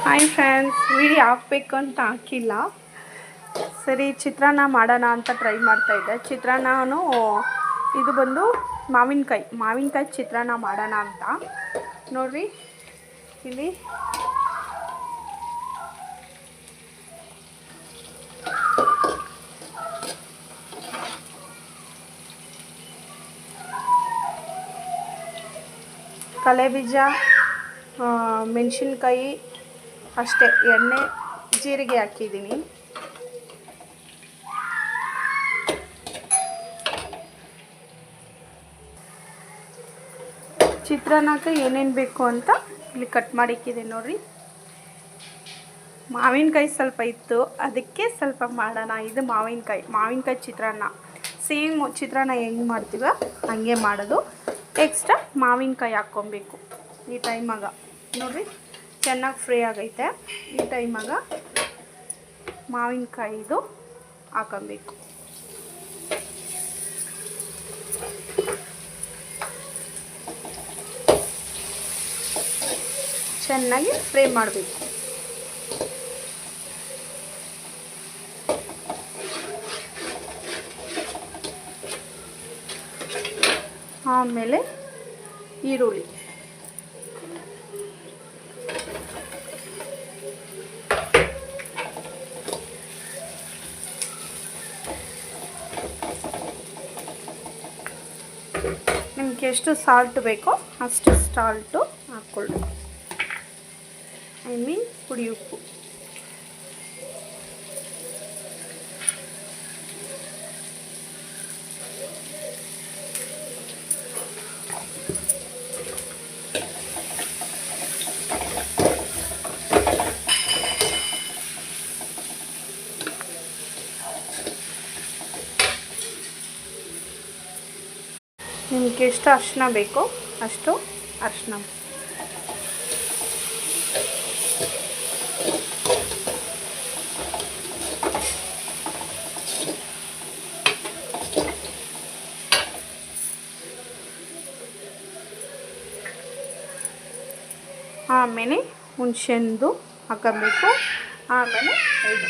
Hi friends, video ಹಾಕಬೇಕು ಅಂತ ಹಾಕಿಲ್ಲ. ಸರಿ, ಚಿತ್ರಾನ್ನ ಮಾಡೋಣ ಅಂತ ಟ್ರೈ ಮಾಡ್ತಾಯಿದ್ದೆ. ಚಿತ್ರಾನ್ನನೂ ಇದು ಬಂದು ಮಾವಿನಕಾಯಿ ಚಿತ್ರಾನ್ನ ಮಾಡೋಣ ಅಂತ ನೋಡಿರಿ. ಇಲ್ಲಿ ಕಲೆಬೀಜ, ಮೆಣಸಿನ್ಕಾಯಿ ಅಷ್ಟೇ, ಎಣ್ಣೆ ಜೀರಿಗೆ ಹಾಕಿದ್ದೀನಿ. ಚಿತ್ರಾನ್ನಕ್ಕೆ ಏನೇನು ಬೇಕು ಅಂತ ಇಲ್ಲಿ ಕಟ್ ಮಾಡಿ ಇಕ್ಕಿದ್ದೀನಿ ನೋಡಿರಿ. ಮಾವಿನಕಾಯಿ ಸ್ವಲ್ಪ ಇತ್ತು, ಅದಕ್ಕೆ ಸ್ವಲ್ಪ ಮಾಡೋಣ. ಇದು ಮಾವಿನಕಾಯಿ ಚಿತ್ರಾನ್ನ. ಸೇಮ್ ಚಿತ್ರಾನ್ನ ಹೆಂಗೆ ಮಾಡ್ತೀವೋ ಹಂಗೆ ಮಾಡೋದು. ಎಕ್ಸ್ಟ್ರಾ ಮಾವಿನಕಾಯಿ ಹಾಕ್ಕೊಬೇಕು. ಈ ಟೈಮಾಗ ನೋಡಿರಿ ಚೆನ್ನಾಗಿ ಫ್ರೈ ಆಗೈತೆ. ಈ ಟೈಮಾಗ ಮಾವಿನಕಾಯಿದು ಹಾಕೊಬೇಕು. ಚೆನ್ನಾಗಿ ಫ್ರೈ ಮಾಡಬೇಕು. ಆಮೇಲೆ ಈರುಳ್ಳಿ, ನಿಮಗೆ ಎಷ್ಟು ಸಾಲ್ಟ್ ಬೇಕೋ ಅಷ್ಟು ಸಾಲ್ಟು ಹಾಕ್ಕೊಳ್ಳಿ. ಪುಡಿ ಉಪ್ಪು. ನಿಮಗೆ ಎಷ್ಟು ಅರಿಶಿನ ಬೇಕೋ ಅಷ್ಟು ಅರಿಶಿನ. ಆಮೇಲೆ ಹುಣಸೆಹಣ್ಣು ಹಾಕಬೇಕು. ಆಮೇಲೆ ಇದು